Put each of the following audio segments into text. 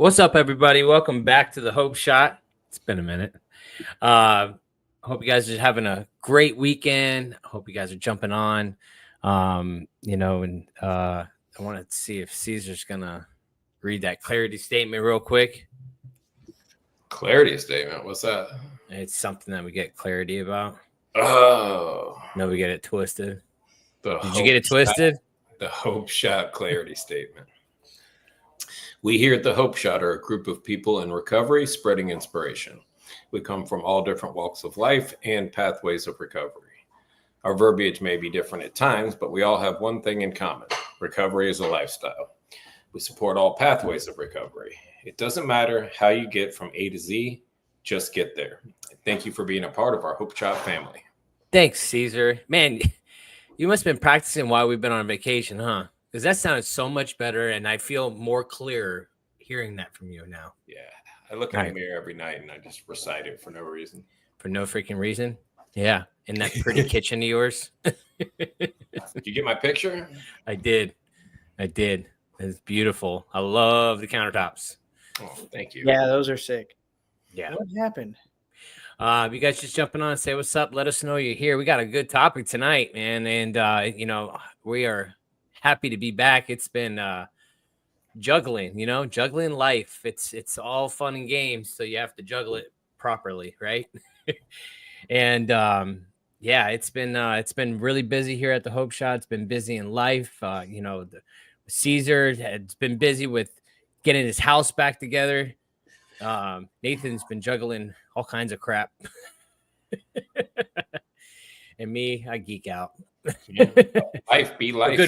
What's up, everybody? Welcome back to the Hope Shot. It's been a minute. I hope you guys are having a great weekend. I hope you guys are jumping on. I want to see if Caesar's gonna read that clarity statement real quick. Clarity statement? What's that? It's something that we get clarity about. Oh, No, we get it twisted. Did you get it twisted? The Hope Shot clarity statement. We here at the Hope Shot are a group of people in recovery spreading inspiration. We come from all different walks of life and pathways of recovery. Our verbiage may be different at times, but we all have one thing in common. Recovery is a lifestyle. We support all pathways of recovery. It doesn't matter how you get from A to Z, just get there. Thank you for being a part of our Hope Shot family. Thanks, Caesar. Man, you must have been practicing while we've been on vacation, huh? Because that sounded so much better, and I feel more clear hearing that from you now. Yeah, I look in the mirror every night, and I just recite it for no reason. For no freaking reason? Yeah, in that pretty kitchen of yours. Did you get my picture? I did. It's beautiful. I love the countertops. Oh, thank you. Yeah, those are sick. Yeah. What happened? You guys just jumping on, say what's up. Let us know you're here. We got a good topic tonight, man. And, we are happy to be back. It's been juggling life. It's all fun and games. So you have to juggle it properly, right? And it's been really busy here at the Hope Shot. It's been busy in life. Caesar has been busy with getting his house back together. Nathan's been juggling all kinds of crap. And me, I geek out. Yeah. Life be life. The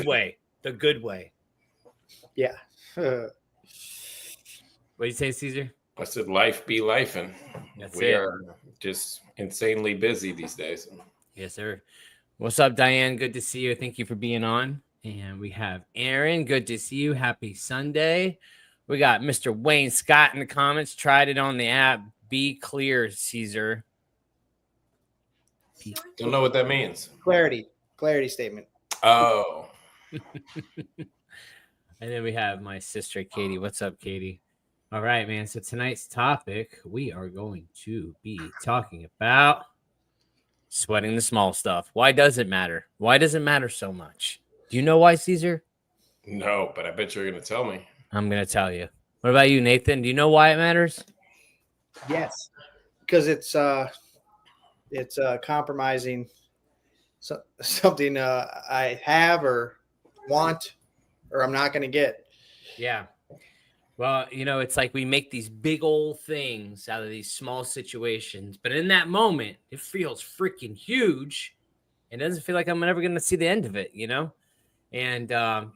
good way. Yeah. What do you say, Caesar? I said life be life, and we are just insanely busy these days. Yes, sir. What's up, Diane? Good to see you. Thank you for being on. And we have Aaron. Good to see you. Happy Sunday. We got Mr. Wayne Scott in the comments. Tried it on the app. Be clear, Caesar. Don't know what that means. Clarity statement. Oh. And then we have my sister, Katie. What's up, Katie? All right, man. So tonight's topic, we are going to be talking about sweating the small stuff. Why does it matter? Why does it matter so much? Do you know why, Caesar? No, but I bet you're going to tell me. I'm going to tell you. What about you, Nathan? Do you know why it matters? Yes, because it's compromising something I have or want or I'm not going to get. Yeah. Well, it's like we make these big old things out of these small situations, but in that moment, it feels freaking huge. It doesn't feel like I'm ever going to see the end of it, And I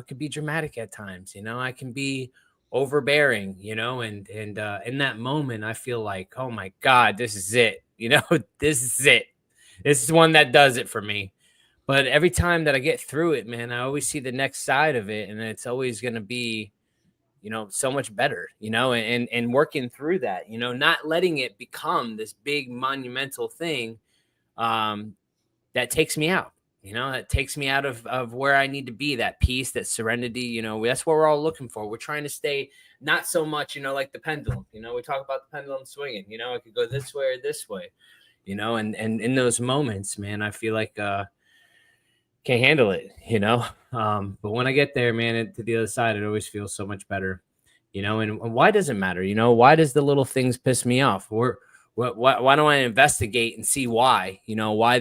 could be dramatic at times, I can be overbearing, and in that moment, I feel like, oh my God, this is it. This is it. This is one that does it for me. But every time that I get through it, man, I always see the next side of it, and it's always going to be, so much better, and working through that, not letting it become this big monumental thing that takes me out. That takes me out of where I need to be, that peace, that serenity, that's what we're all looking for. We're trying to stay not so much, like the pendulum, we talk about the pendulum swinging, it could go this way or this way, and in those moments, man, I feel like, can't handle it, but when I get there, man, to the other side, it always feels so much better, and why does it matter? Why does the little things piss me off? Why don't I investigate and see why, why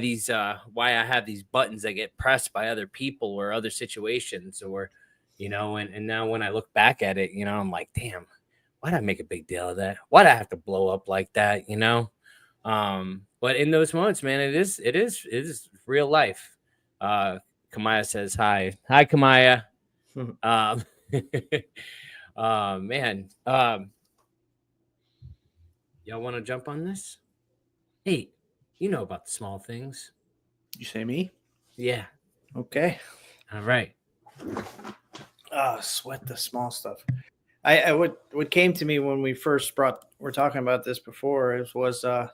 I have these buttons that get pressed by other people or other situations or, and now when I look back at it, I'm like, damn, why'd I make a big deal of that? Why'd I have to blow up like that? But in those moments, man, it is real life. Kamaya says, hi, Kamaya. Man, y'all want to jump on this? Hey, you know about the small things. You say me? Yeah. Okay. All right. Sweat the small stuff. I what came to me when we first we're talking about this before was yeah,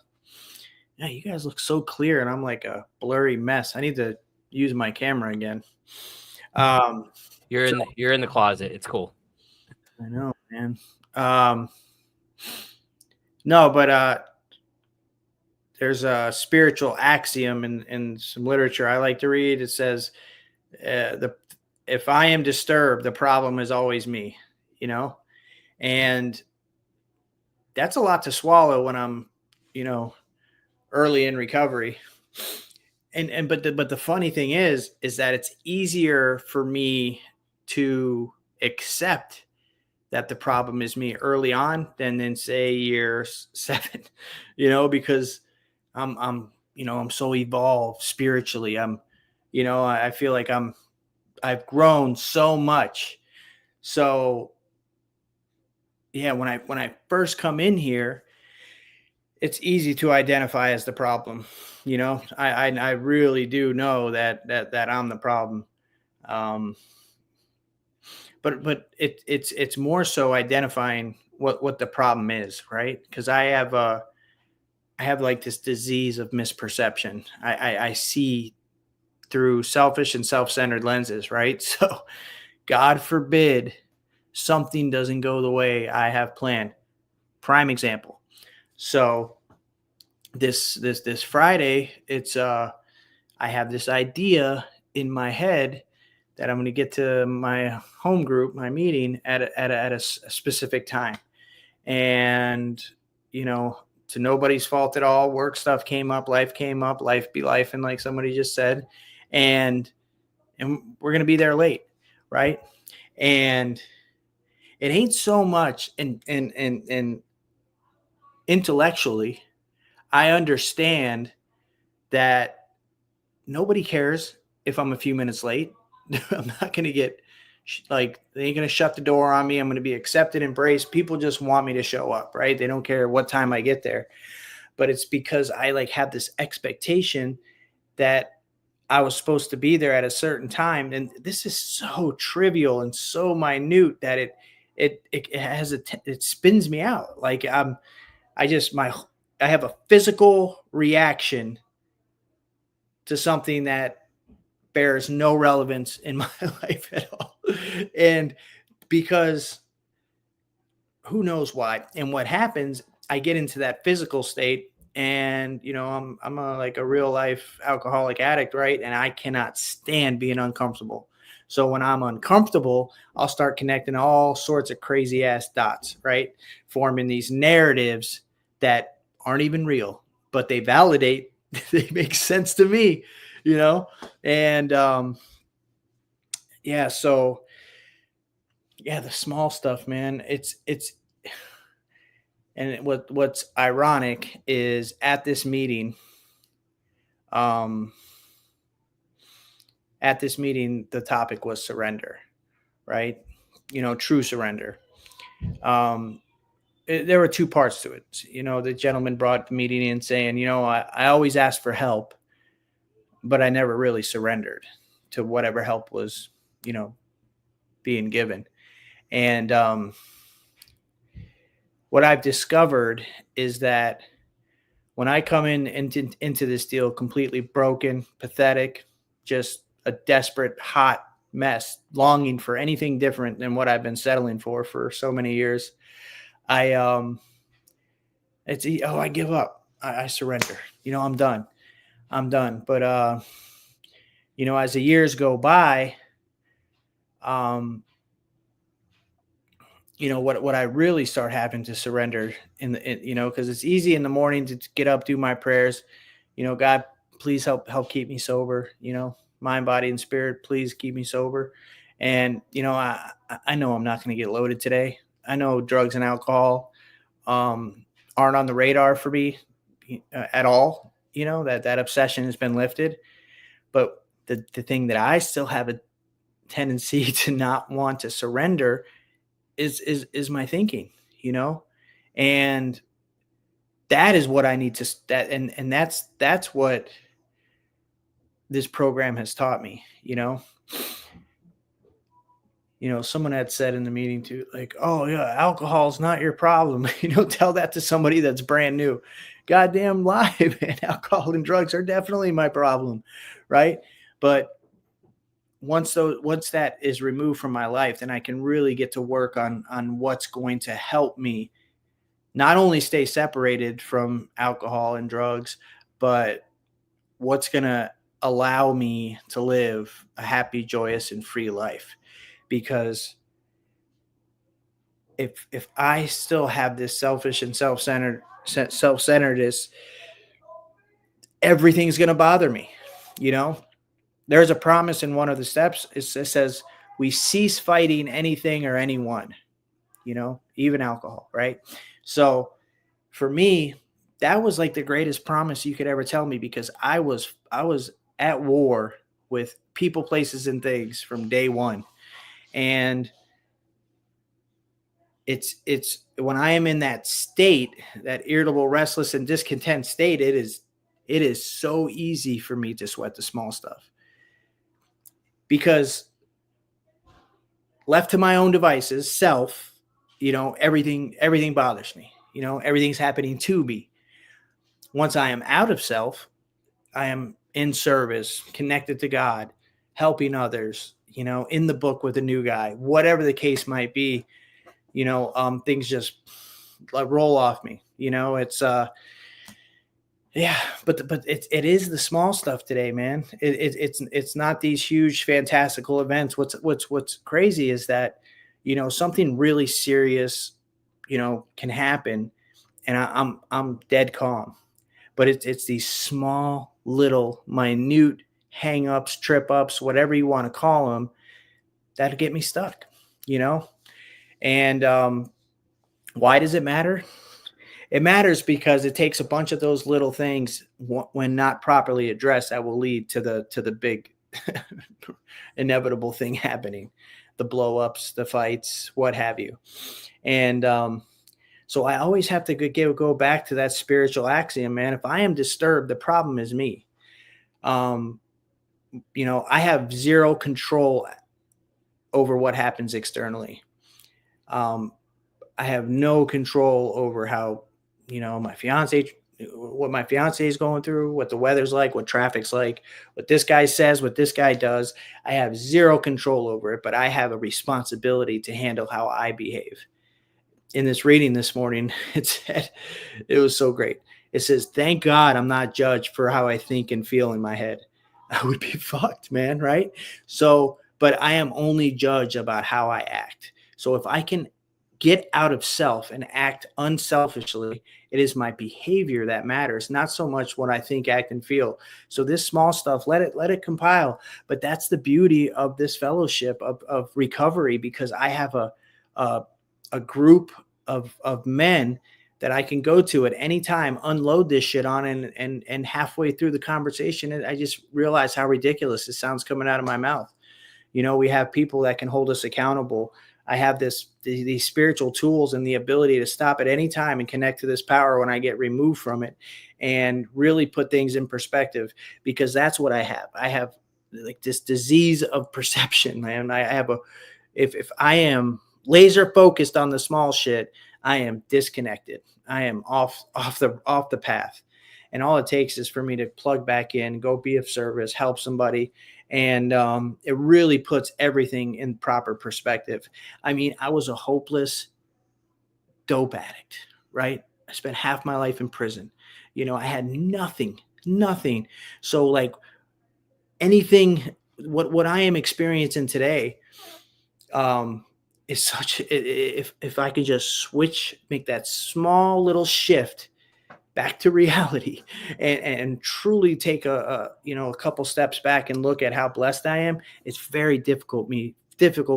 you guys look so clear and I'm like a blurry mess. I need to use my camera again. You're in the closet. It's cool. I know, man. No, but there's a spiritual axiom in some literature I like to read. It says, "The if I am disturbed, the problem is always me." You know, and that's a lot to swallow when I'm, early in recovery. And but the funny thing is that it's easier for me to accept that the problem is me early on than in say year 7, because I'm so evolved spiritually. I feel like I've grown so much. So yeah, when I first come in here, it's easy to identify as the problem. I really do know that I'm the problem. Um, but it's more so identifying what the problem is, right? Because I have like this disease of misperception. I see through selfish and self-centered lenses, right? So God forbid something doesn't go the way I have planned. Prime example. So this Friday, I have this idea in my head that I'm going to get to my home group, my meeting at a specific time. And, to nobody's fault at all. Work stuff came up, life be life. And like somebody just said, and we're going to be there late. Right. And it ain't so much in intellectually, I understand that nobody cares if I'm a few minutes late. I'm not going to get they ain't going to shut the door on me. I'm going to be accepted, embraced. People just want me to show up, right? They don't care what time I get there. But it's because I have this expectation that I was supposed to be there at a certain time. And this is so trivial and so minute that it spins me out. I have a physical reaction to something that bears no relevance in my life at all. And because who knows why. And what happens, I get into that physical state and, I'm a real life alcoholic addict, right? And I cannot stand being uncomfortable. So when I'm uncomfortable, I'll start connecting all sorts of crazy ass dots, right? Forming these narratives that aren't even real, but they validate, they make sense to me, and so the small stuff, man, it's and what's ironic is at this meeting, the topic was surrender, right? True surrender. There were two parts to it. The gentleman brought the meeting in saying, I always ask for help, but I never really surrendered to whatever help was, being given. And what I've discovered is that when I come into this deal completely broken, pathetic, just a desperate, hot mess, longing for anything different than what I've been settling for so many years, I give up. I surrender. I'm done. But as the years go by, what I really start having to surrender because it's easy in the morning to get up, do my prayers, God, please help keep me sober, mind, body, and spirit, please keep me sober. And, I know I'm not going to get loaded today. I know drugs and alcohol aren't on the radar for me at all. That obsession has been lifted. But the thing that I still have a tendency to not want to surrender is my thinking, and that is what I need to and that's what this program has taught me. Someone had said in the meeting too, like, oh yeah, alcohol is not your problem. Tell that to somebody that's brand new. Goddamn lie, man. Alcohol and drugs are definitely my problem. Right. But once that is removed from my life, then I can really get to work on what's going to help me not only stay separated from alcohol and drugs, but what's going to allow me to live a happy, joyous, and free life. Because if I still have this selfish and self-centeredness, everything's going to bother me. You know, there's a promise in one of the steps. It says we cease fighting anything or anyone, you know, even alcohol. Right. So for me, that was like the greatest promise you could ever tell me, because I was at war with people, places, and things from day one. And it's when I am in that state, that irritable, restless, and discontent state, it is so easy for me to sweat the small stuff, because left to my own devices, self, you know, everything bothers me. You know, everything's happening to me. Once I am out of self, I am in service, connected to God, helping others, you know, in the book with a new guy, whatever the case might be, you know, things just like roll off me. You know, it's yeah, but it is the small stuff today, man. It's not these huge fantastical events. What's crazy is that, you know, something really serious, you know, can happen, and I'm dead calm. But it's these small, little, minute hang-ups, trip-ups, whatever you want to call them, that'll get me stuck, you know? And why does it matter? It matters because it takes a bunch of those little things, when not properly addressed, that will lead to the big inevitable thing happening, the blow-ups, the fights, what have you. And so I always have to go back to that spiritual axiom, man. If I am disturbed, the problem is me. You know, I have zero control over what happens externally. I have no control over how, you know, what my fiance is going through, what the weather's like, what traffic's like, what this guy says, what this guy does. I have zero control over it, but I have a responsibility to handle how I behave. In this reading this morning, it was so great. It says, thank God I'm not judged for how I think and feel in my head. I would be fucked, man. Right. So, but I am only judged about how I act. So if I can get out of self and act unselfishly, it is my behavior that matters, not so much what I think, act, and feel. So this small stuff, let it compile. But that's the beauty of this fellowship of recovery, because I have a group of men that I can go to at any time, unload this shit on, and halfway through the conversation, I just realize how ridiculous it sounds coming out of my mouth. You know, we have people that can hold us accountable. I have these spiritual tools and the ability to stop at any time and connect to this power when I get removed from it, and really put things in perspective, because that's what I have. I have like this disease of perception, man. I have if I am laser focused on the small shit, I am disconnected. I am off the path. And all it takes is for me to plug back in, go be of service, help somebody. And it really puts everything in proper perspective. I mean, I was a hopeless dope addict, right? I spent half my life in prison. You know, I had nothing. So like anything, what I am experiencing today, is such, if I could just switch, make that small little shift back to reality, and truly take a couple steps back and look at how blessed I am, it's very difficult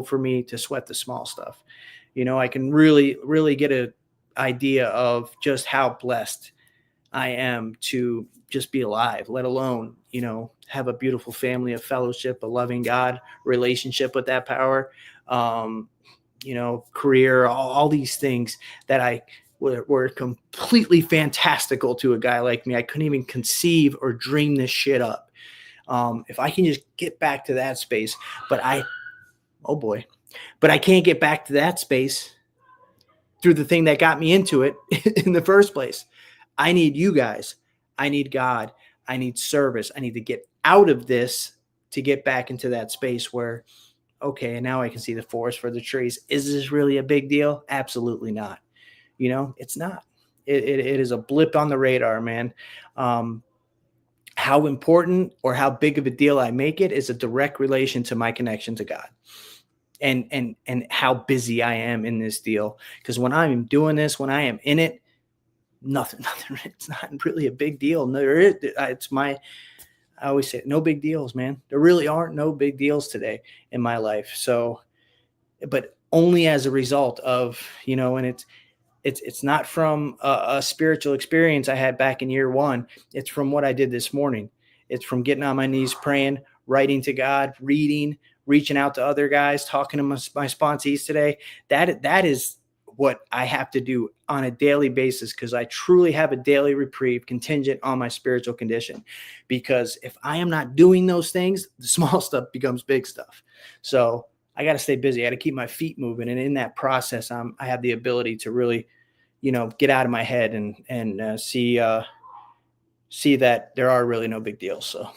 for me to sweat the small stuff. You know, I can really get an idea of just how blessed I am to just be alive, let alone, you know, have a beautiful family, a fellowship, a loving God, relationship with that power, you know, career, all these things that were completely fantastical to a guy like me. I couldn't even conceive or dream this shit up. If I can just get back to that space, but I can't get back to that space through the thing that got me into it in the first place. I need you guys. I need God. I need service. I need to get out of this to get back into that space where, okay, and now I can see the forest for the trees. Is this really a big deal? Absolutely not. You know, it's not. It is a blip on the radar, man. How important or how big of a deal I make it is a direct relation to my connection to God and how busy I am in this deal. Because when I'm doing this, when I am in it, nothing, it's not really a big deal. No, I always say no big deals, man. There really aren't no big deals today in my life. So, but only as a result of, you know, and it's not from a spiritual experience I had back in year one. It's from what I did this morning. It's from getting on my knees, praying, writing to God, reading, reaching out to other guys, talking to my sponsees today. That is what I have to do on a daily basis, because I truly have a daily reprieve contingent on my spiritual condition. Because if I am not doing those things, the small stuff becomes big stuff. So I got to stay busy. I got to keep my feet moving. And in that process, I have the ability to really, you know, get out of my head and see that there are really no big deals. So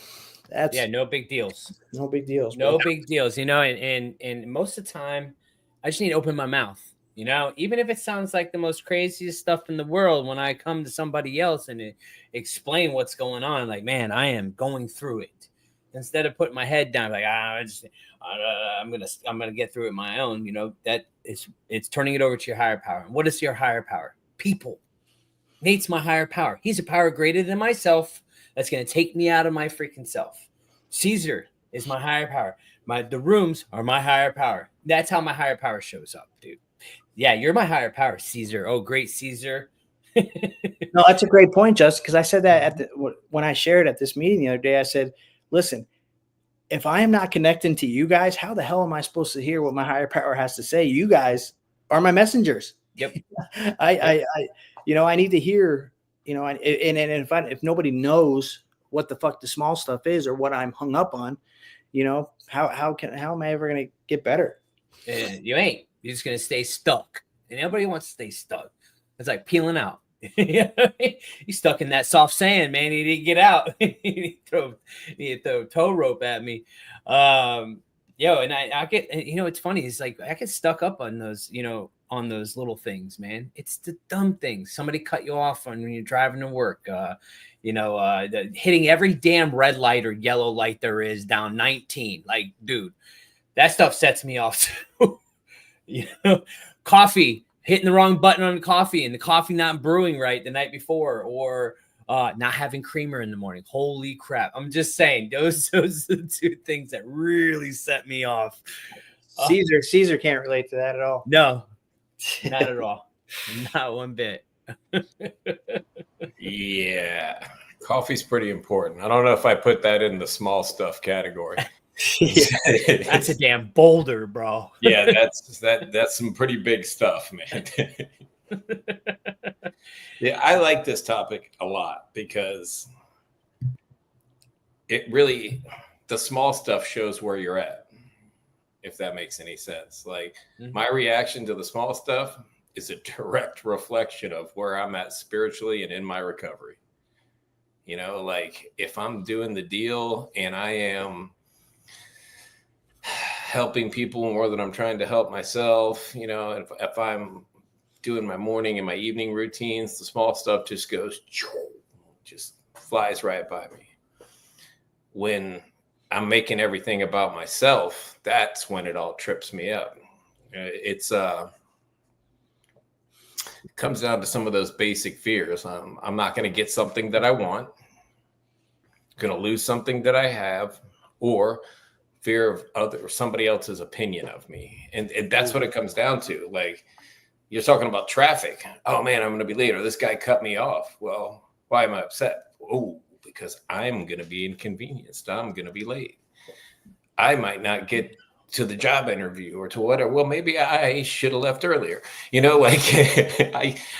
that's no big deals. No big deals. No big deals. You know, and most of the time I just need to open my mouth, you know, even if it sounds like the most craziest stuff in the world, when I come to somebody else and explain what's going on, like, man, I am going through it. Instead of putting my head down, like, I'm gonna get through it my own. You know, it's turning it over to your higher power. And what is your higher power? People. Nate's my higher power. He's a power greater than myself. That's gonna take me out of my freaking self. Caesar is my higher power. The rooms are my higher power. That's how my higher power shows up, dude. Yeah, you're my higher power, Caesar. Oh, great, Caesar. No, that's a great point, Justin. Because I said that when I shared at this meeting the other day. I said, listen, if I am not connecting to you guys, how the hell am I supposed to hear what my higher power has to say? You guys are my messengers. Yep. I need to hear, you know, and if nobody knows what the fuck the small stuff is or what I'm hung up on, you know, how am I ever going to get better? You ain't. You're just going to stay stuck. And everybody wants to stay stuck. It's like peeling out. You're stuck in that soft sand, man. You didn't get out. You throw a tow rope at me. And I get, you know, it's funny. It's like I get stuck up on those, you know, on those little things, man. It's the dumb things. Somebody cut you off when you're driving to work. Hitting every damn red light or yellow light there is down 19. Like, dude, that stuff sets me off too. You know, coffee. Hitting the wrong button on the coffee and the coffee not brewing right the night before, or not having creamer in the morning. Holy crap. I'm just saying, those are the two things that really set me off. Caesar can't relate to that at all. No, not at all. Not one bit. Yeah. Coffee's pretty important. I don't know if I put that in the small stuff category. That's a damn boulder, bro. Yeah, that's some pretty big stuff, man. Yeah, I like this topic a lot because it really, the small stuff shows where you're at, if that makes any sense. Like my reaction to the small stuff is a direct reflection of where I'm at spiritually and in my recovery. You know, like if I'm doing the deal and I am helping people more than I'm trying to help myself, you know, if I'm doing my morning and my evening routines, the small stuff just flies right by me. When I'm making everything about myself, that's when it all trips me up. It comes down to some of those basic fears. I'm not going to get something that I want, going to lose something that I have, or fear of somebody else's opinion of me. And that's what it comes down to. Like, you're talking about traffic. Oh man, I'm going to be late, or this guy cut me off. Well, why am I upset? Oh, because I'm going to be inconvenienced. I'm going to be late. I might not get to the job interview or to whatever. Well, maybe I should have left earlier. You know, like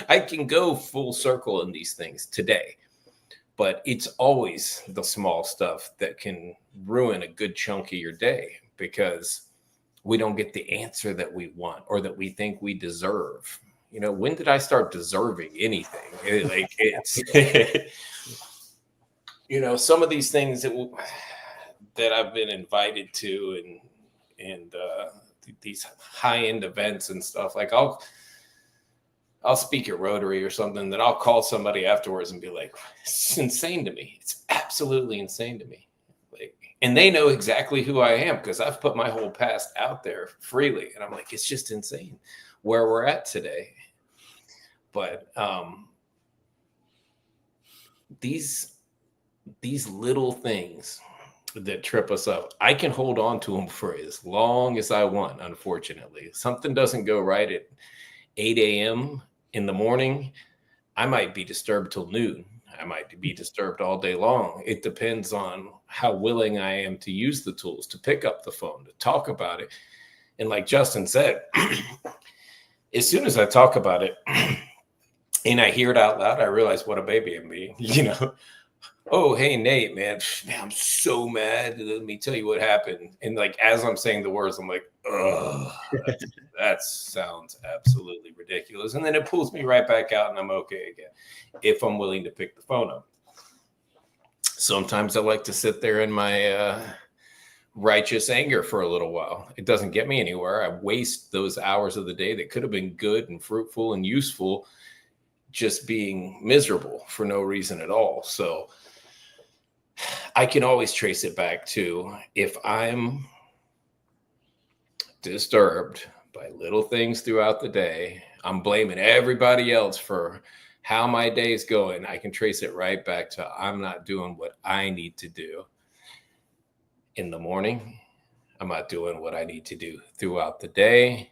I can go full circle in these things today. But it's always the small stuff that can ruin a good chunk of your day because we don't get the answer that we want or that we think we deserve. You know, when did I start deserving anything? It's, you know, some of these things that I've been invited to and these high-end events and stuff, like I'll speak at Rotary or something, then I'll call somebody afterwards and be like, it's insane to me. It's absolutely insane to me. Like, and they know exactly who I am because I've put my whole past out there freely. And I'm like, it's just insane where we're at today. But these little things that trip us up, I can hold on to them for as long as I want. Unfortunately, if something doesn't go right at 8 a.m. in the morning, I might be disturbed till noon. I might be disturbed all day long. It depends on how willing I am to use the tools, to pick up the phone, to talk about it. And like Justin said, as soon as I talk about it and I hear it out loud, I realize what a baby I'm being, Oh, hey, Nate, man, I'm so mad. Let me tell you what happened. And like, as I'm saying the words, I'm like, oh, that sounds absolutely ridiculous. And then it pulls me right back out and I'm okay again, if I'm willing to pick the phone up. Sometimes I like to sit there in my righteous anger for a little while. It doesn't get me anywhere. I waste those hours of the day that could have been good and fruitful and useful just being miserable for no reason at all. So I can always trace it back to, if I'm disturbed by little things throughout the day, I'm blaming everybody else for how my day is going. I can trace it right back to, I'm not doing what I need to do in the morning. I'm not doing what I need to do throughout the day.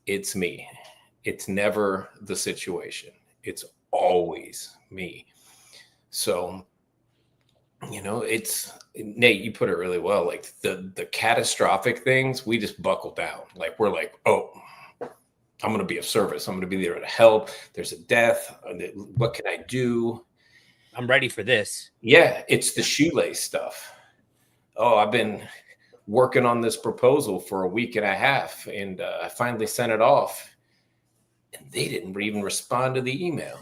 It's me. It's never the situation. It's always me. So, it's, Nate, you put it really well. Like the catastrophic things, we just buckle down. Like, we're like, oh, I'm going to be of service. I'm going to be there to help. There's a death. What can I do? I'm ready for this. Yeah, it's the shoelace stuff. Oh, I've been working on this proposal for a week and a half, and I finally sent it off, and they didn't even respond to the email.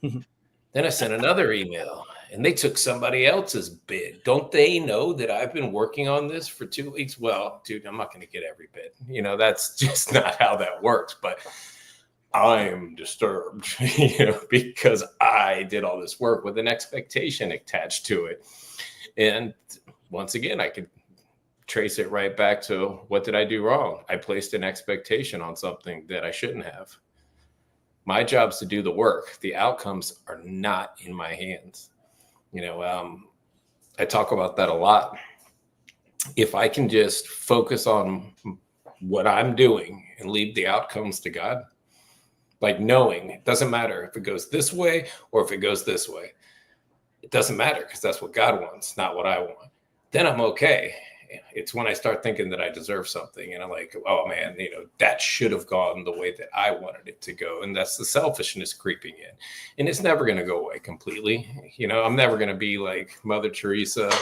Then I sent another email, and they took somebody else's bid. Don't they know that I've been working on this for 2 weeks? Well, dude, I'm not going to get every bid. That's just not how that works. But I am disturbed, because I did all this work with an expectation attached to it. And once again, I could trace it right back to, what did I do wrong? I placed an expectation on something that I shouldn't have. My job is to do the work. The outcomes are not in my hands. I talk about that a lot. If I can just focus on what I'm doing and leave the outcomes to God, like knowing it doesn't matter if it goes this way or if it goes this way. It doesn't matter, because that's what God wants, not what I want. Then I'm okay. It's when I start thinking that I deserve something and I'm like, oh man, that should have gone the way that I wanted it to go. And that's the selfishness creeping in. And it's never going to go away completely. I'm never going to be like Mother Teresa.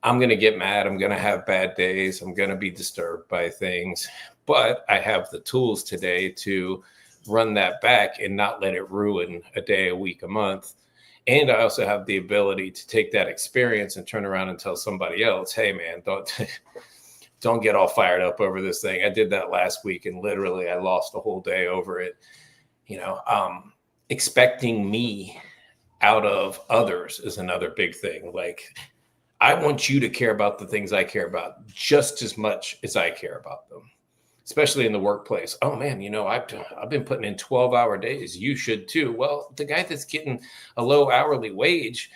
I'm going to get mad. I'm going to have bad days. I'm going to be disturbed by things. But I have the tools today to run that back and not let it ruin a day, a week, a month. And I also have the ability to take that experience and turn around and tell somebody else, hey, man, don't get all fired up over this thing. I did that last week, and literally I lost a whole day over it. Expecting me out of others is another big thing. Like, I want you to care about the things I care about just as much as I care about them, especially in the workplace. Oh man, I've been putting in 12-hour days. You should too. Well, the guy that's getting a low hourly wage,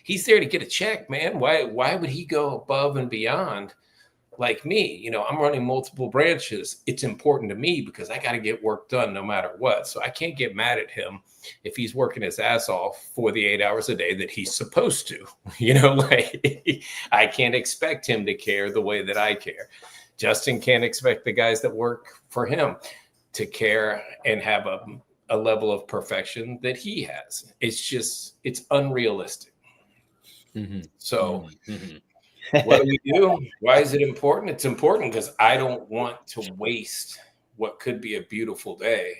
he's there to get a check, man. Why would he go above and beyond like me? I'm running multiple branches. It's important to me because I got to get work done no matter what. So I can't get mad at him if he's working his ass off for the 8 hours a day that he's supposed to. I can't expect him to care the way that I care. Justin can't expect the guys that work for him to care and have a level of perfection that he has. It's unrealistic. Mm-hmm. So what do we do? Why is it important? It's important because I don't want to waste what could be a beautiful day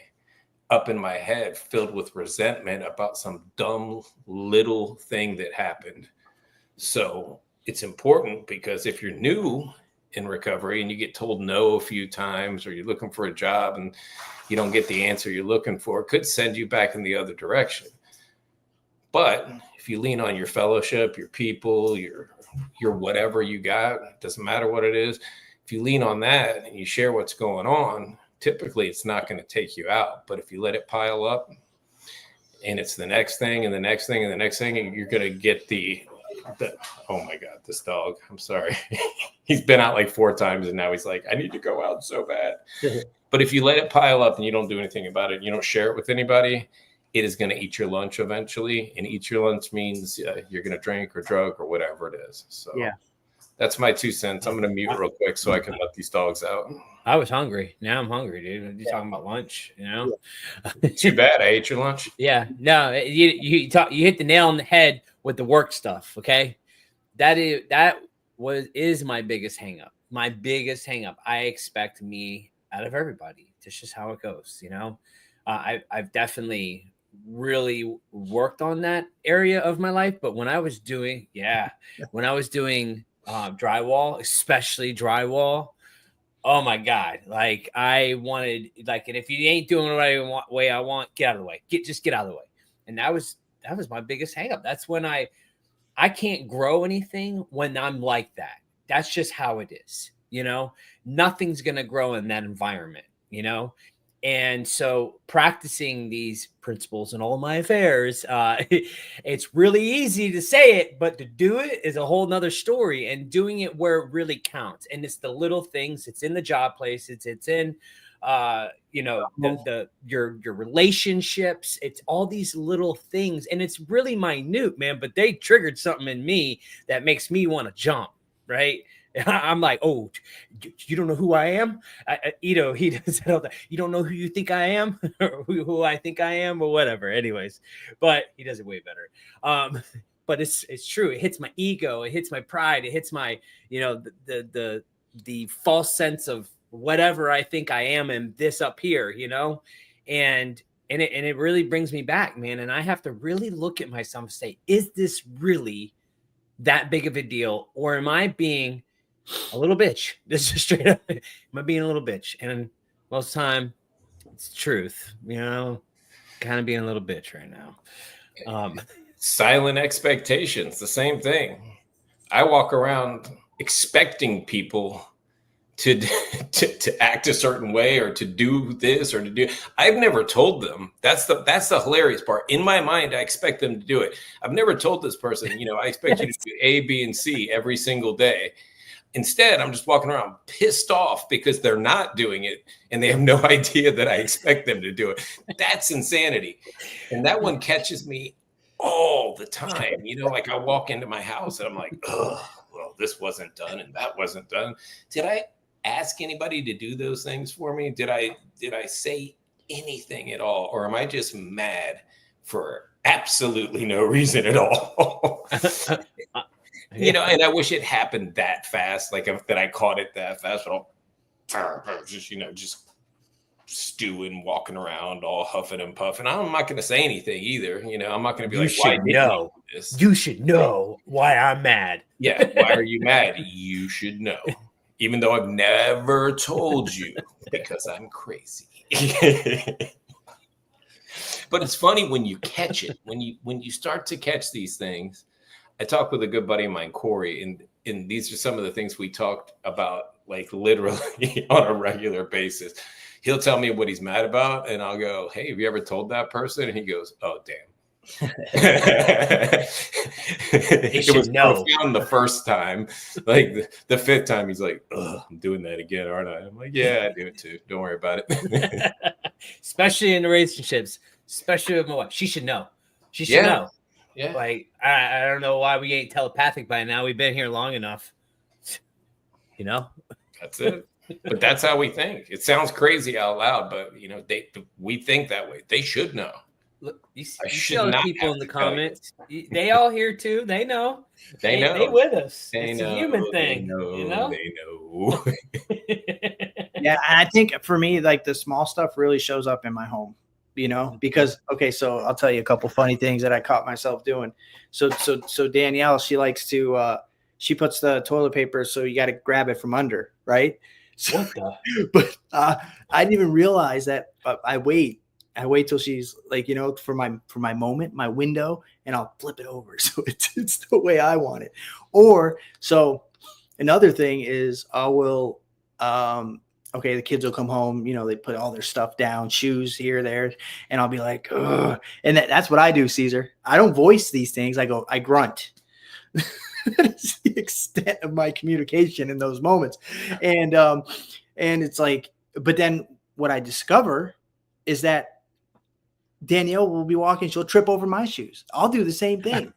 up in my head filled with resentment about some dumb little thing that happened. So it's important because if you're new in recovery and you get told no a few times, or you're looking for a job and you don't get the answer you're looking for, it could send you back in the other direction. But if you lean on your fellowship, your people, your whatever you got, doesn't matter what it is, if you lean on that and you share what's going on, typically it's not going to take you out. But if you let it pile up and it's the next thing and the next thing and the next thing, you're going to get the oh my God, this dog, I'm sorry. He's been out like 4 times and now he's like, I need to go out so bad. But if you let it pile up and you don't do anything about it, you don't share it with anybody, it is going to eat your lunch eventually. And eat your lunch means you're going to drink or drug or whatever it is. So yeah, that's my 2 cents. I'm going to mute real quick so I can let these dogs out. I was hungry. Now I'm hungry, dude. You're talking about lunch, you know? Too bad I ate your lunch. Yeah. No, you hit the nail on the head with the work stuff. Okay. That is my biggest hang up. My biggest hang up. I expect me out of everybody. That's just how it goes, you know? I've definitely really worked on that area of my life. But when I was doing drywall, especially drywall, oh my God. Like I wanted, like, and if you ain't doing it the way I want, get out of the way. Just get out of the way. And that was my biggest hang up. That's when I can't grow anything when I'm like that. That's just how it is. You know, nothing's going to grow in that environment, you know? And so practicing these principles in all my affairs, it's really easy to say it, but to do it is a whole nother story, and doing it where it really counts. And it's the little things. It's in the job place. It's in, you know, your relationships. It's all these little things, and it's really minute, man, but they triggered something in me that makes me want to jump. Right. I'm like, oh, you don't know who I am? You know, he does all that. You don't know who you think I am, or who I think I am, or whatever. Anyways, but he does it way better. But it's true. It hits my ego. It hits my pride. It hits my, you know, the false sense of whatever I think I am and this up here, you know, and it really brings me back, man. And I have to really look at myself and say, is this really that big of a deal, or am I being a little bitch? This is straight up. Am I being a little bitch? And most of the time, it's the truth. You know, kind of being a little bitch right now. Silent expectations, the same thing. I walk around expecting people to act a certain way, or to do this, or to do. I've never told them. That's the hilarious part. In my mind, I expect them to do it. I've never told this person, you know, I expect you to do A, B, and C every single day. Instead, I'm just walking around pissed off because they're not doing it and they have no idea that I expect them to do it. That's insanity. And that one catches me all the time. You know, like I walk into my house and I'm like, oh, well, this wasn't done and that wasn't done. Did I ask anybody to do those things for me? Did I say anything at all? Or am I just mad for absolutely no reason at all? You know, and I wish it happened that fast, like that I caught it that fast. But I'll just, you know, just stewing, walking around, all huffing and puffing. I'm not going to say anything either. You know, I'm not going to be like, why know this? You should know why I'm mad. Yeah, why are you mad? You should know, even though I've never told you, because I'm crazy. But it's funny when you catch it, when you start to catch these things. I talked with a good buddy of mine, Corey, and these are some of the things we talked about, like literally on a regular basis. He'll tell me what he's mad about, and I'll go, hey, have you ever told that person? And he goes, oh, damn. It was profound the first time. Like the 5th time, he's like, ugh, I'm doing that again, aren't I? I'm like, yeah, I do it too. Don't worry about it. Especially in the relationships, especially with my wife. She should know. She should know. Yeah. Like, I don't know why we ain't telepathic by now. We've been here long enough. You know? That's it. But that's how we think. It sounds crazy out loud, but, you know, we think that way. They should know. Look, you see all the people in the comments. They all here, too. They know. They know. They with us. It's know, a human thing. You know? They know. Yeah, I think for me, like the small stuff really shows up in my home. You know, because, okay, so I'll tell you a couple funny things that I caught myself doing. So Danielle, she likes to she puts the toilet paper, so you got to grab it from under, right? So, What the? but I didn't even realize that. I wait till she's like, for my moment, my window, and I'll flip it over. So it's the way I want it. Or so another thing is I will, okay, the kids will come home, they put all their stuff down, shoes here, there, and I'll be like, ugh. And that's what I do, Caesar. I don't voice these things. I grunt. That's the extent of my communication in those moments. And it's like, but then what I discover is that Danielle will be walking, she'll trip over my shoes. I'll do the same thing.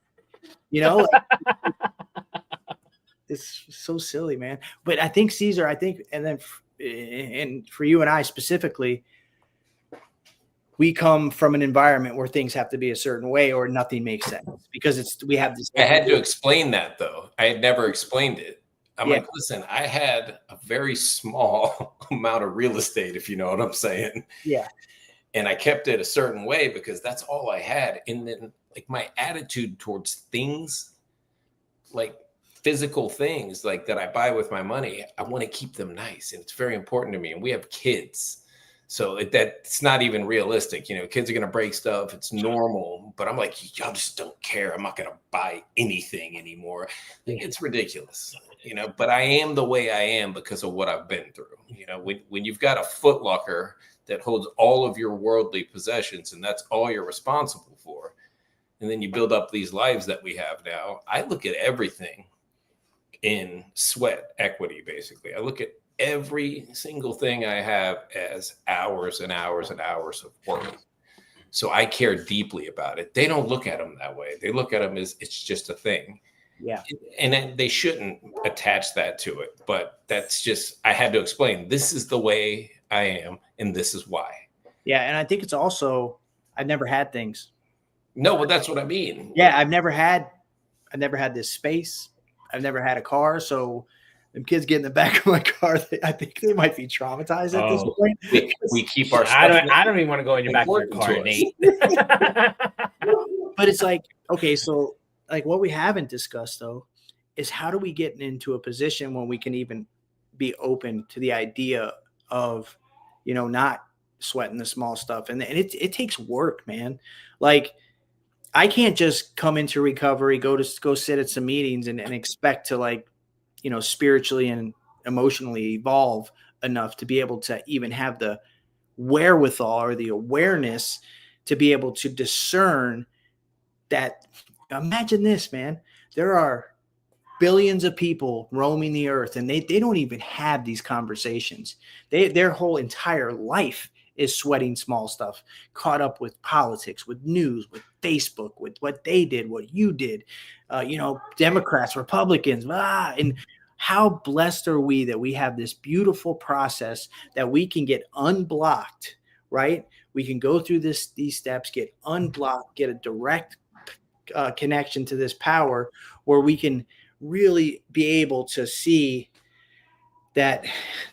It's so silly, man. But I think, Caesar, and for you and I specifically, we come from an environment where things have to be a certain way or nothing makes sense because we have this. I had to explain that, though. I had never explained it. I'm Yeah. like, listen, I had a very small amount of real estate, if you know what I'm saying. Yeah. And I kept it a certain way because that's all I had. And then like my attitude towards things, like physical things like that I buy with my money, I want to keep them nice. And it's very important to me. And we have kids. So that's not even realistic. Kids are going to break stuff. It's normal. But I'm like, y'all just don't care. I'm not going to buy anything anymore. It's ridiculous, but I am the way I am because of what I've been through. When you've got a Foot Locker that holds all of your worldly possessions and that's all you're responsible for, and then you build up these lives that we have now, I look at everything in sweat equity, basically. I look at every single thing I have as hours and hours and hours of work. So I care deeply about it. They don't look at them that way. They look at them as it's just a thing. Yeah. And they shouldn't attach that to it. But that's just, I had to explain, this is the way I am and this is why. Yeah. And I think it's also, I've never had things. No, but that's what I mean. Yeah. I've never had this space. I've never had a car. So them kids get in the back of my car, I think they might be traumatized at this point. We keep our stuff. I don't even want to go in your back of your car, Nate. But it's like, okay, so like what we haven't discussed though is how do we get into a position when we can even be open to the idea of, not sweating the small stuff. And it takes work, man. Like I can't just come into recovery, go sit at some meetings and expect to spiritually and emotionally evolve enough to be able to even have the wherewithal or the awareness to be able to discern that. Imagine this, man. There are billions of people roaming the earth and they don't even have these conversations. Their whole entire life is sweating small stuff, caught up with politics, with news, with Facebook, with what they did, what you did, Democrats, Republicans, and how blessed are we that we have this beautiful process that we can get unblocked, right? We can go through these steps, get unblocked, get a direct connection to this power where we can really be able to see that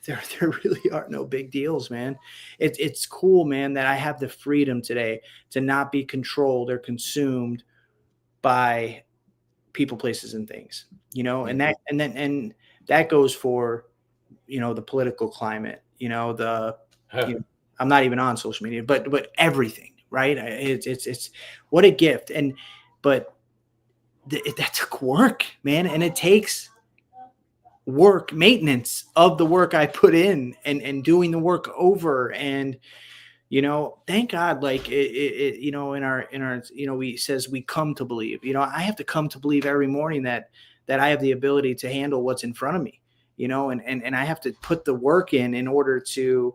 there really are no big deals, man. It's cool, man, that I have the freedom today to not be controlled or consumed by people, places, and things, and that goes for, the political climate, I'm not even on social media, but everything, right? It's what a gift. But that took work, man. And it takes work, maintenance of the work I put in and doing the work over. And, thank God, like in our, we says we come to believe, I have to come to believe every morning that I have the ability to handle what's in front of me, and I have to put the work in order to,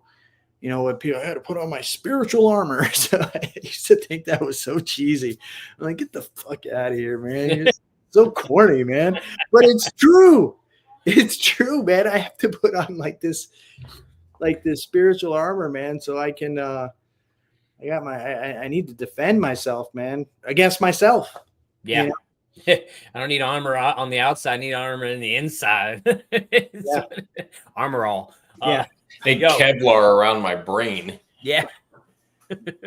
when people, I had to put on my spiritual armor. So I used to think that was so cheesy. I'm like, get the fuck out of here, man. You're so corny, man. But it's true. It's true, man. I have to put on this spiritual armor, man. So I can, I need to defend myself, man, against myself. Yeah. I don't need armor on the outside. I need armor in the inside. Armor all. Yeah. They Kevlar around my brain. Yeah.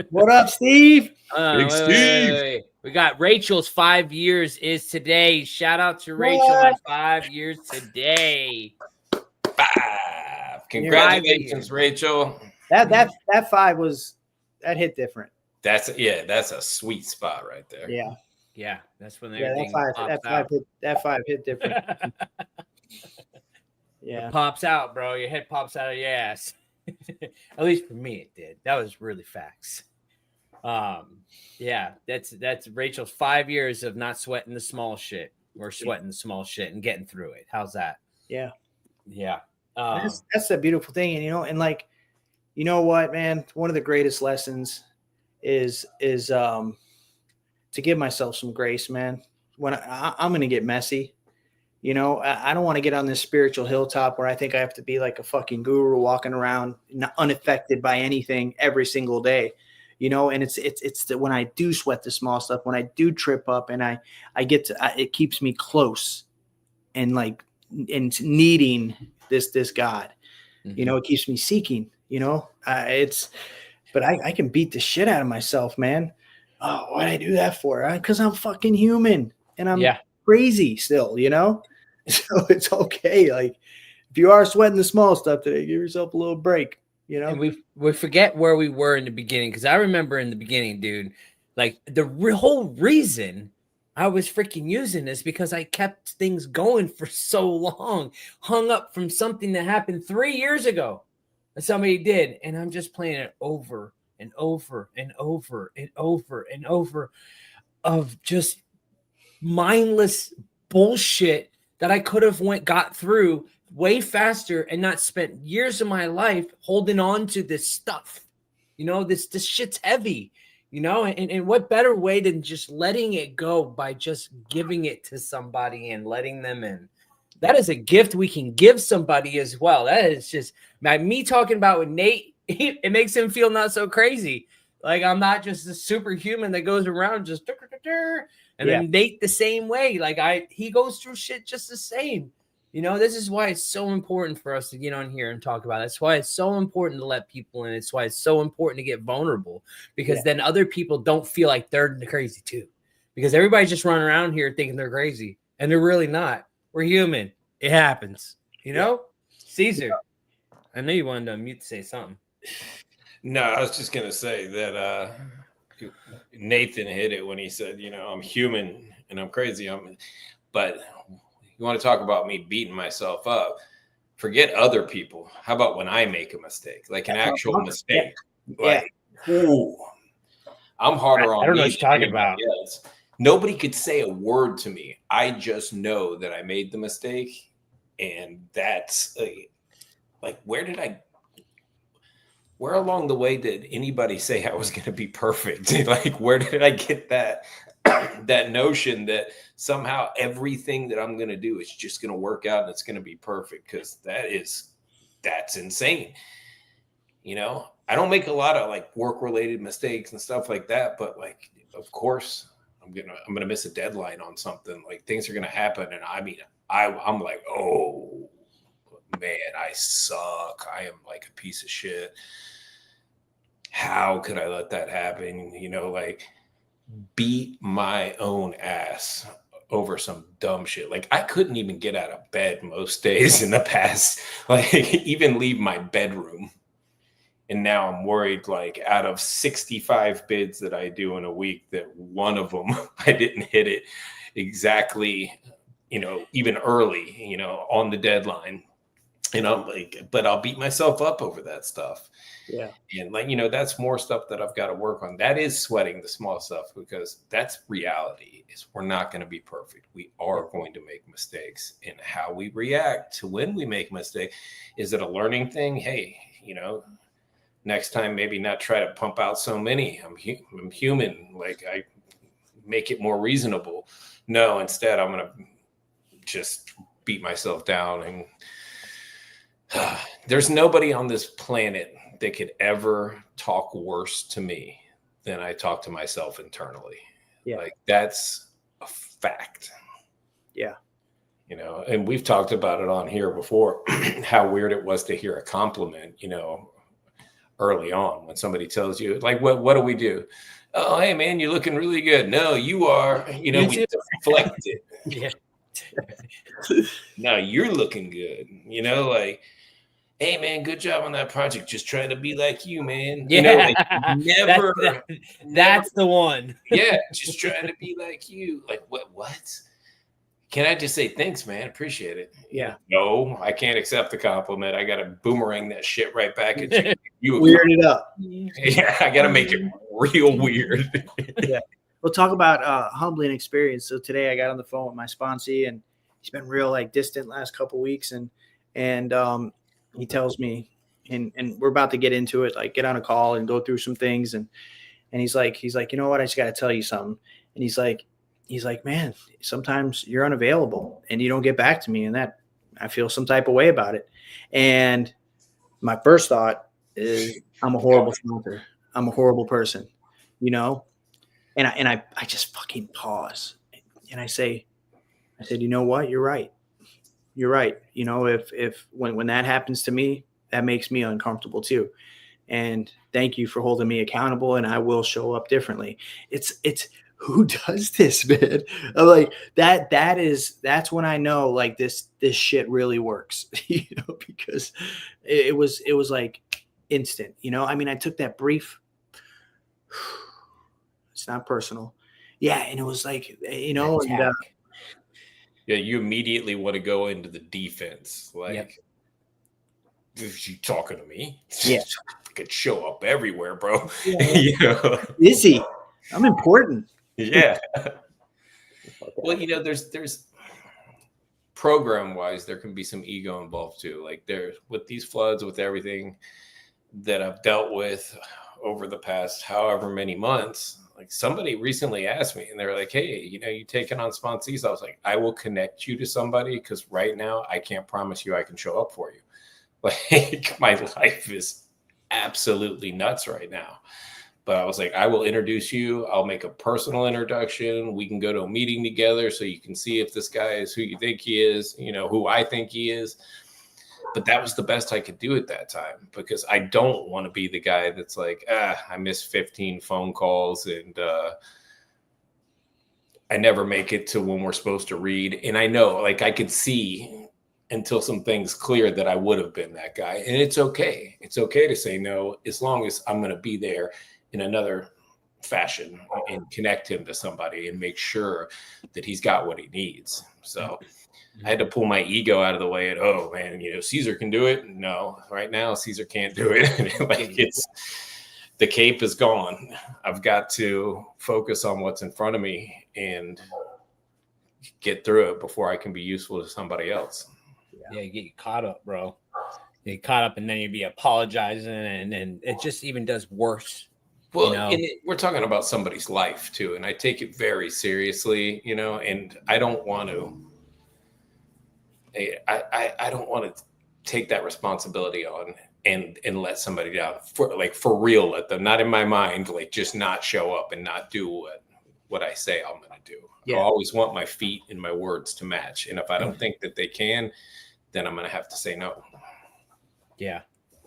What up, Steve? Big Steve. Wait. We got Rachel's 5 years is today. Shout out to Rachel What? on 5 years today. 5. Congratulations, Rachel. That 5 was that hit different. That's a sweet spot right there. Yeah. Yeah, that's when Yeah, everything that 5 hit different. Yeah. It pops out, bro. Your head pops out of your ass. At least for me, it did. That was really facts. Yeah, that's Rachel's 5 years of not sweating the small shit or sweating the small shit and getting through it. How's that? Yeah. Yeah. That's a beautiful thing. And, and like, you know what, man, one of the greatest lessons is to give myself some grace, man. When I'm going to get messy, I don't want to get on this spiritual hilltop where I think I have to be like a fucking guru walking around unaffected by anything every single day, and it's the, when I do sweat the small stuff, when I do trip up and I get to, it keeps me close and like, and needing this God, Mm-hmm. It keeps me seeking, but I can beat the shit out of myself, man. Oh, why'd I do that for? Because I'm fucking human and I'm crazy still, so it's okay. Like if you are sweating the small stuff today, give yourself a little break, And we forget where we were in the beginning. Cause I remember in the beginning, dude, like the whole reason I was freaking using this because I kept things going for so long, hung up from something that happened 3 years ago that somebody did. And I'm just playing it over and over and over and over and over of just mindless bullshit that I could have got through way faster and not spent years of my life holding on to this stuff. This shit's heavy. And what better way than just letting it go by just giving it to somebody and letting them in. That is a gift we can give somebody as well. That is just me talking about with Nate. It makes him feel not so crazy. Like I'm not just a superhuman that goes around just and then Nate the same way. Like he goes through shit just the same. This is why it's so important for us to get on here and talk about it. That's why it's so important to let people in. It's why it's so important to get vulnerable because then other people don't feel like they're crazy too. Because everybody's just running around here thinking they're crazy and they're really not. We're human. It happens. Caesar, I know you wanted to unmute to say something. No, I was just going to say that Nathan hit it when he said, I'm human and I'm crazy. But you want to talk about me beating myself up? Forget other people. How about when I make a mistake, like an actual mistake? Like, ooh, I'm harder on. I don't know what you're talking about. Else. Nobody could say a word to me. I just know that I made the mistake, and that's like, where along the way did anybody say I was going to be perfect? Like, where did I get that notion that somehow everything that I'm going to do is just going to work out and it's going to be perfect? Because that's insane. I don't make a lot of like work related mistakes and stuff like that, but like, of course I'm going to miss a deadline on something. Like things are going to happen. And I'm like, oh man, I suck. I am like a piece of shit. How could I let that happen? Like beat my own ass over some dumb shit. Like I couldn't even get out of bed most days in the past, like even leave my bedroom. And now I'm worried, like out of 65 bids that I do in a week, that one of them I didn't hit it exactly, even early, on the deadline. And I'm like, but I'll beat myself up over that stuff. Yeah. And like, that's more stuff that I've got to work on. That is sweating the small stuff because that's reality. Is we're not going to be perfect. We are going to make mistakes, and how we react to when we make a mistake. Is it a learning thing? Hey, next time, maybe not try to pump out so many. I'm human. Like I make it more reasonable. No, instead I'm going to just beat myself down. And there's nobody on this planet that could ever talk worse to me than I talk to myself internally. Yeah. Like that's a fact. Yeah. And we've talked about it on here before, how weird it was to hear a compliment, early on when somebody tells you, like, what do we do? Oh, hey man, you're looking really good. No, you are. You know, we deflect it. Yeah. No, you're looking good. You know, like, hey man, good job on that project. Just trying to be like you, man. Yeah. You know, like, never, that's the one. Yeah, just trying to be like you. Like, what? Can I just say thanks, man? Appreciate it. Yeah. No, I can't accept the compliment. I got to boomerang that shit right back at you. You Weird it up. Yeah, I got to make it real weird. Yeah. We'll talk about humbling experience. So today I got on the phone with my sponsee, and he's been real like distant last couple weeks, and he tells me, and we're about to get into it, like get on a call and go through some things, and he's like, you know what, I just got to tell you something. And he's like, man, sometimes you're unavailable and you don't get back to me, and that I feel some type of way about it. And my first thought is, I'm a horrible sponsor. I'm a horrible person, you know? And I just fucking pause, and I said, you know what? You're right. You're right. You know, if when that happens to me, that makes me uncomfortable too. And thank you for holding me accountable, and I will show up differently. It's who does this, man? I'm like, that's when I know like this shit really works, you know, because it was like instant, you know. I mean, I took that brief. It's not personal. Yeah. And it was like, you know, and yeah, you immediately want to go into the defense. Like, Is you talking to me? Yeah. I could show up everywhere, bro. Yeah. You know? Is he? I'm important. Yeah. Well, you know, there's program wise, there can be some ego involved too. Like there with these floods, with everything that I've dealt with over the past however many months, like somebody recently asked me and they're like, hey, you know, you taking on sponsees? I was like, I will connect you to somebody, because right now I can't promise you I can show up for you. Like my life is absolutely nuts right now. But I was like, I will introduce you. I'll make a personal introduction. We can go to a meeting together so you can see if this guy is who you think he is, you know, who I think he is. But that was the best I could do at that time, because I don't want to be the guy that's like, I missed 15 phone calls and I never make it to when we're supposed to read. And I know, like, I could see until some things clear that I would have been that guy. And it's okay. It's okay to say no, as long as I'm going to be there in another fashion and connect him to somebody and make sure that he's got what he needs. So I had to pull my ego out of the way and, oh man, you know, Caesar can do it. No, right now Caesar can't do it. Like the cape is gone. I've got to focus on what's in front of me and get through it before I can be useful to somebody else. Yeah, you get caught up, bro. You get caught up, and then you'd be apologizing, and it just even does worse. Well, you know? And we're talking about somebody's life too, and I take it very seriously, you know, and I don't want to. I don't want to take that responsibility on and let somebody down for real. Let them, not in my mind, like just not show up and not do what I say I'm going to do. Yeah. I always want my feet and my words to match, and if I don't think that they can, then I'm going to have to say no. Yeah,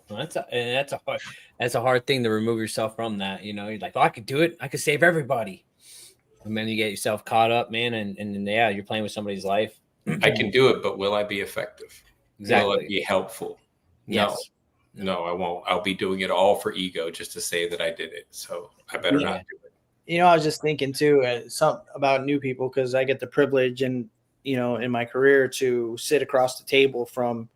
well, that's a hard thing to remove yourself from. That, you know, you're like, oh, I could do it. I could save everybody, and then you get yourself caught up, man, and yeah, you're playing with somebody's life. I can do it, but will I be effective? Exactly. Will it be helpful? Yes. No, I won't. I'll be doing it all for ego, just to say that I did it. So I better not do it. You know, I was just thinking too, about new people, because I get the privilege and, you know, in my career to sit across the table from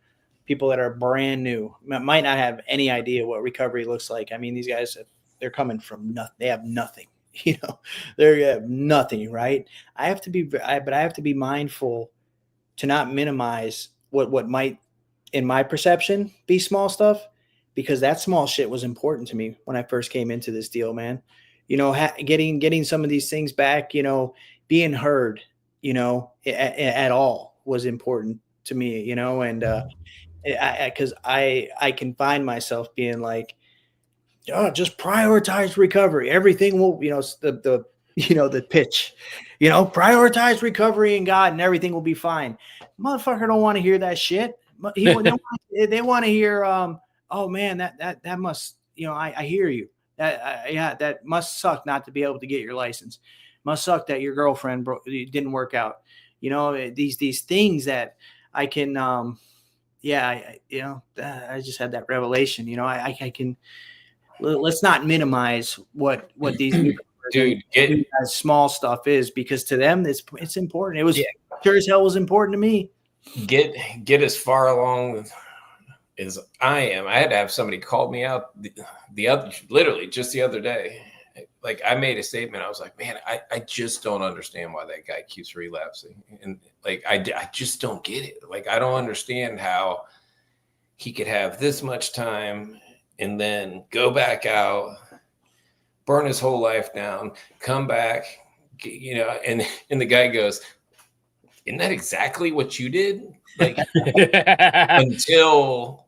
people that are brand new, might not have any idea what recovery looks like. I mean, these guys, they're coming from nothing. They have nothing, you know, they have nothing, right? But I have to be mindful to not minimize what might, in my perception, be small stuff, because that small shit was important to me when I first came into this deal, man. You know, getting some of these things back, you know, being heard, you know, at all was important to me, you know, and because I can find myself being like, oh, just prioritize recovery. Everything will, you know, the pitch, you know, prioritize recovery and God, and everything will be fine. Motherfucker don't want to hear that shit. They want to hear, oh man, that must, I hear you. That must suck not to be able to get your license. Must suck that your girlfriend didn't work out. These things that I can, I just had that revelation. I can. Let's not minimize what these dude, small stuff is, because to them it's important. It was sure as hell was important to me. Get as far along as I am. I had to have somebody call me out literally just the other day. Like, I made a statement. I was like, man, I just don't understand why that guy keeps relapsing. And like, I just don't get it. Like, I don't understand how he could have this much time and then go back out, burn his whole life down, come back, and the guy goes, isn't that exactly what you did? Like, until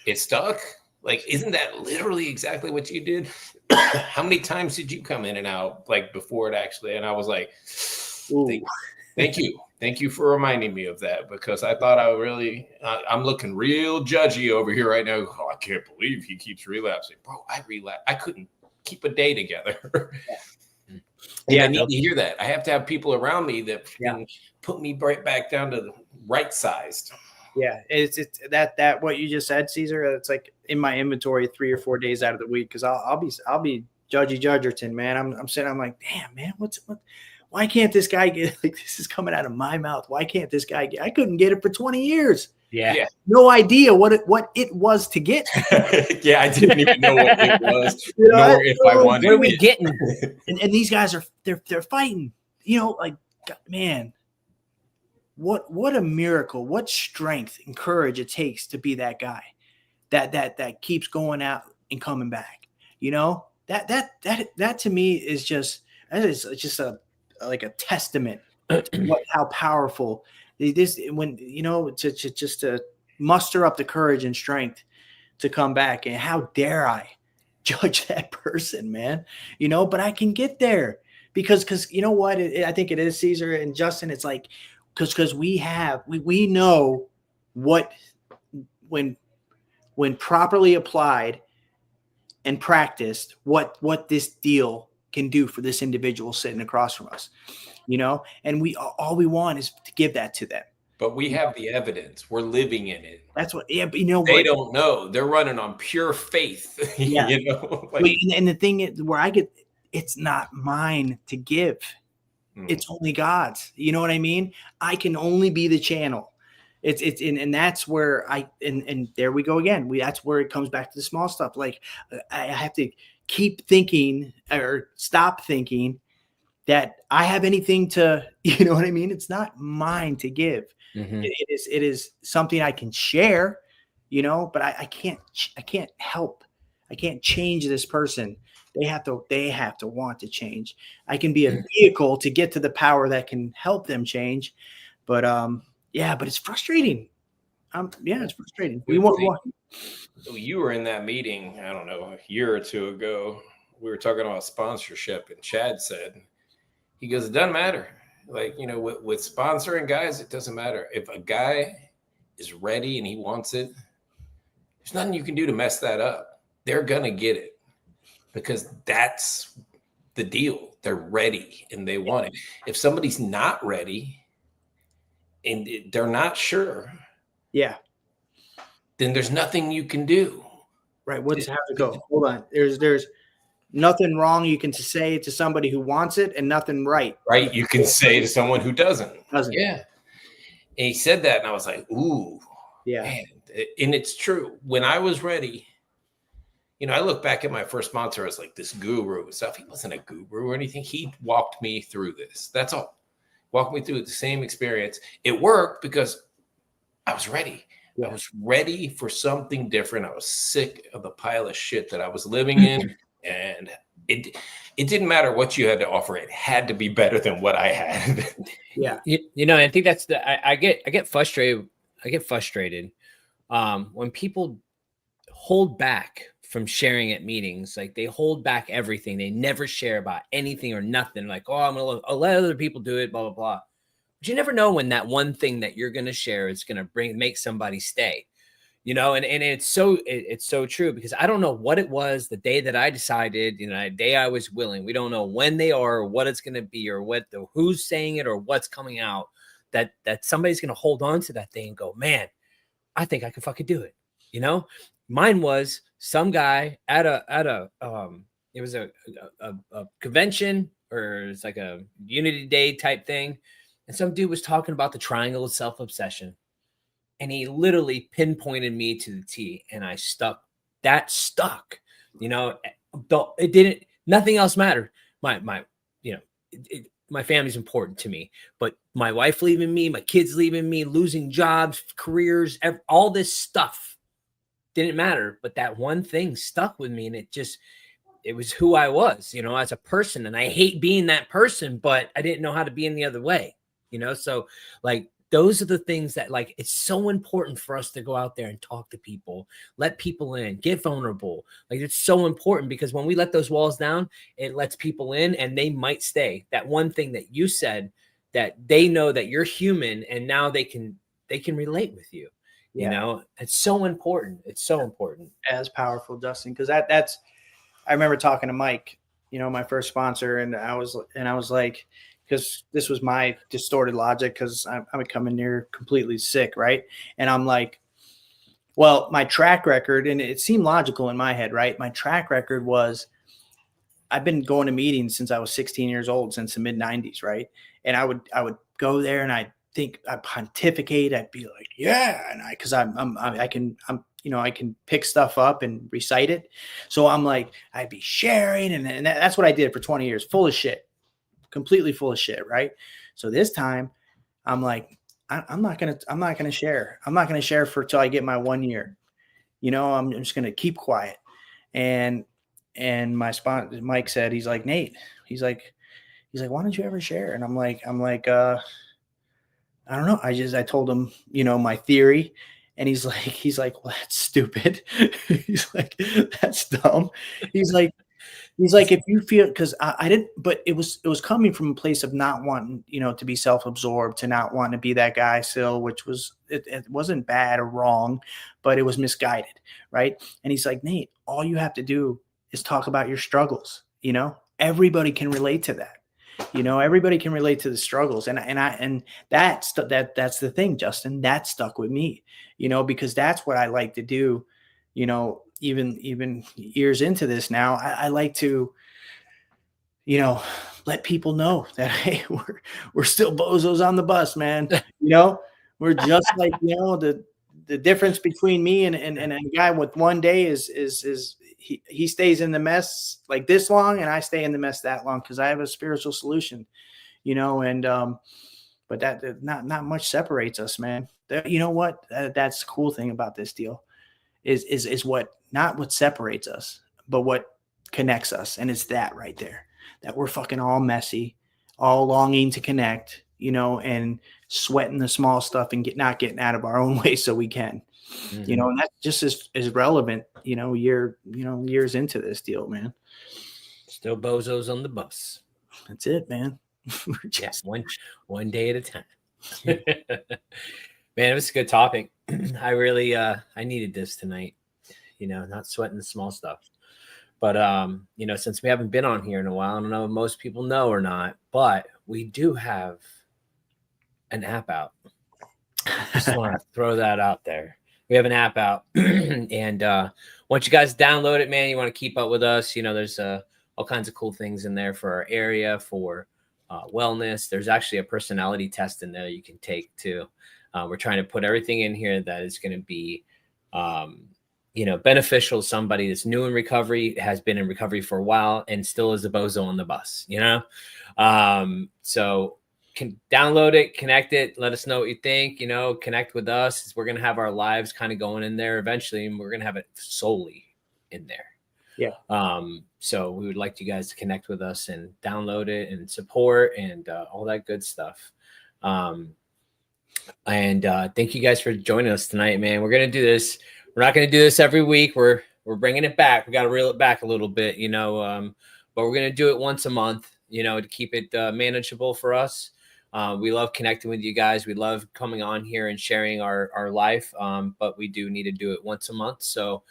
it stuck? Like, isn't that literally exactly what you did? How many times did you come in and out, like, before it actually? And I was like, thank you. Thank you for reminding me of that, because I thought I'm looking real judgy over here right now. Oh, I can't believe he keeps relapsing. Bro, I relapsed. I couldn't keep a day together. I need to hear that. I have to have people around me that can put me right back down to the right sized. Yeah, it's that what you just said, Caesar. It's like in my inventory 3 or 4 days out of the week, because I'll be judgy Judgerton, man. I'm sitting. I'm like, damn, man, what? Why can't this guy get, like, this is coming out of my mouth? Why can't this guy get? I couldn't get it for 20 years. Yeah. No idea what it was to get. Yeah, I didn't even know what it was, nor if I wanted. What are we getting? And these guys they're fighting. Like, man, what a miracle! What strength and courage it takes to be that guy that keeps going out and coming back. That to me is just a testament to how powerful this, when to muster up the courage and strength to come back. And how dare I judge that person, man? But I can get there because you know what? I think it is, Caesar and Justin. It's like, because we know what, when properly applied and practiced, what this deal can do for this individual sitting across from us, and all we want is to give that to them. But we have the evidence. We're living in it. That's what. Yeah, but they don't know. They're running on pure faith. Yeah. Like, and the thing is, where I get, it's not mine to give. It's only God's. You know what I mean? I can only be the channel. And that's where and there we go again. That's where it comes back to the small stuff. Like, I have to keep thinking or stop thinking that I have anything to, you know what I mean? It's not mine to give. Mm-hmm. It is something I can share, but I can't help. I can't change this person. They have to want to change. I can be a vehicle to get to the power that can help them change. But but it's frustrating. It's frustrating. You were in that meeting, I don't know, a year or two ago. We were talking about sponsorship, and Chad said, he goes, it doesn't matter. Like, with sponsoring guys, it doesn't matter. If a guy is ready and he wants it, there's nothing you can do to mess that up. They're going to get it because that's the deal. They're ready and they want it. If somebody's not ready and they're not sure, then there's nothing you can do. Right. What's have to go? Hold on. There's nothing wrong you can say to somebody who wants it, and nothing right. Right. You can say to someone who doesn't. Yeah. And he said that, and I was like, ooh. Yeah. Man. And it's true. When I was ready, I look back at my first sponsor as like this guru and stuff. He wasn't a guru or anything. He walked me through this. That's all. Walked me through the same experience. It worked because I was ready. Yeah. I was ready for something different. I was sick of the pile of shit that I was living in. And it didn't matter what you had to offer. It had to be better than what I had. Yeah. I think that's I get frustrated. I get frustrated when people hold back from sharing at meetings. Like, they hold back everything. They never share about anything or nothing. Like, I'll let other people do it, blah, blah, blah. But you never know when that one thing that you're going to share is going to make somebody stay. and it's so true, because I don't know what it was the day that I decided, the day I was willing. We don't know when they are, or what it's going to be, or who's saying it, or what's coming out, that somebody's going to hold on to that thing and go, man, I think I can fucking do it. Mine was some guy at a it was a convention, or it's like a Unity Day type thing. And some dude was talking about the triangle of self-obsession. And he literally pinpointed me to the T, and I stuck. That stuck. It didn't. Nothing else mattered. My family's important to me, but my wife leaving me, my kids leaving me, losing jobs, careers, all this stuff didn't matter. But that one thing stuck with me, and it was who I was, as a person. And I hate being that person, but I didn't know how to be in the other way, So like, those are the things that, like, it's so important for us to go out there and talk to people, let people in, get vulnerable. Like, it's so important, because when we let those walls down, it lets people in, and they might stay. That one thing that you said, that they know that you're human, and now they can relate with you. It's so important. It's so important. As powerful, Justin, because that's. I remember talking to Mike, my first sponsor, and I was like, because this was my distorted logic, because I would come in here completely sick, right? And I'm like, well, my track record, and it seemed logical in my head, right? My track record was, I've been going to meetings since I was 16 years old, since the mid 90s, right? And I would go there, and I'd pontificate. I'd be like, yeah, and I can pick stuff up and recite it. So I'm like, I'd be sharing, and that's what I did for 20 years, full of shit. Completely full of shit, right? So this time, I'm like, I'm not gonna share. I'm not gonna share till I get my 1 year. I'm just gonna keep quiet. And my sponsor, Mike, said, he's like, Nate, he's like, why don't you ever share? And I'm like, I don't know. I told him, my theory, and he's like, well, that's stupid. He's like, that's dumb. He's like, if you feel, because I didn't, but it was coming from a place of not wanting, to be self-absorbed, to not wanting to be that guy still, which was, it wasn't bad or wrong, but it was misguided. Right. And he's like, Nate, all you have to do is talk about your struggles. Everybody can relate to that. Everybody can relate to the struggles. And that's the thing, Justin, that stuck with me, because that's what I like to do, even years into this now. I like to, let people know that, hey, we're still bozos on the bus, man. We're just like, the difference between me and a guy with 1 day is he stays in the mess like this long, and I stay in the mess that long, because I have a spiritual solution, and but that not much separates us, man. You know what? That's the cool thing about this deal is not what separates us, but what connects us. And it's that right there, that we're fucking all messy, all longing to connect, and sweating the small stuff and not getting out of our own way so we can, and that's just as relevant, years into this deal, man. Still bozos on the bus. That's it, man. Just one day at a time. Man, it was a good topic. I really, I needed this tonight, not sweating the small stuff. But, since we haven't been on here in a while, I don't know if most people know or not, but we do have an app out. Just want to throw that out there. We have an app out, and once you guys download it, man, you want to keep up with us. There's all kinds of cool things in there for our area, for wellness. There's actually a personality test in there you can take too. We're trying to put everything in here that is going to be, beneficial to somebody that's new in recovery, has been in recovery for a while, and still is a bozo on the bus, So can download it, connect it, let us know what you think, connect with us. We're going to have our lives kind of going in there eventually, and we're going to have it solely in there. Yeah. So we would like you guys to connect with us and download it and support and all that good stuff. And thank you guys for joining us tonight, man. We're going to do this. We're not going to do this every week. We're bringing it back. We got to reel it back a little bit, but we're going to do it once a month, to keep it manageable for us. We love connecting with you guys. We love coming on here and sharing our life. But we do need to do it once a month. So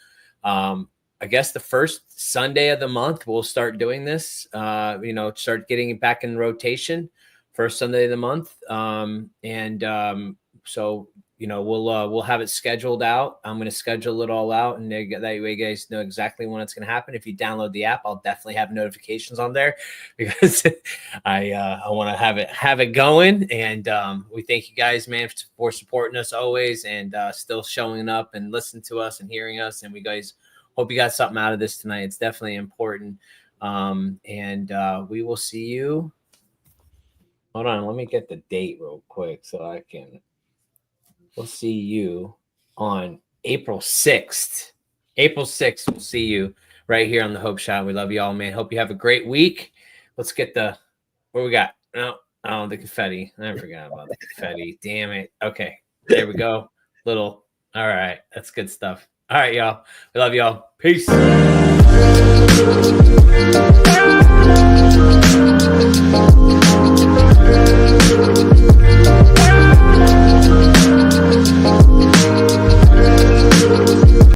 I guess the first Sunday of the month, we'll start doing this, start getting it back in rotation, first Sunday of the month. So we'll have it scheduled out. I'm going to schedule it all out, and that way you guys know exactly when it's going to happen. If you download the app, I'll definitely have notifications on there because I want to have it going. And we thank you guys, man, for supporting us always, and still showing up and listening to us and hearing us. And we guys hope you got something out of this tonight. It's definitely important. We will see you. Hold on, let me get the date real quick so I can. We'll see you on April 6th. April 6th, we'll see you right here on the Hope Shot. We love you all, man. Hope you have a great week. Let's get what we got? No, the confetti. I forgot about the confetti. Damn it. Okay, there we go. All right, that's good stuff. All right, y'all. We love y'all. Peace.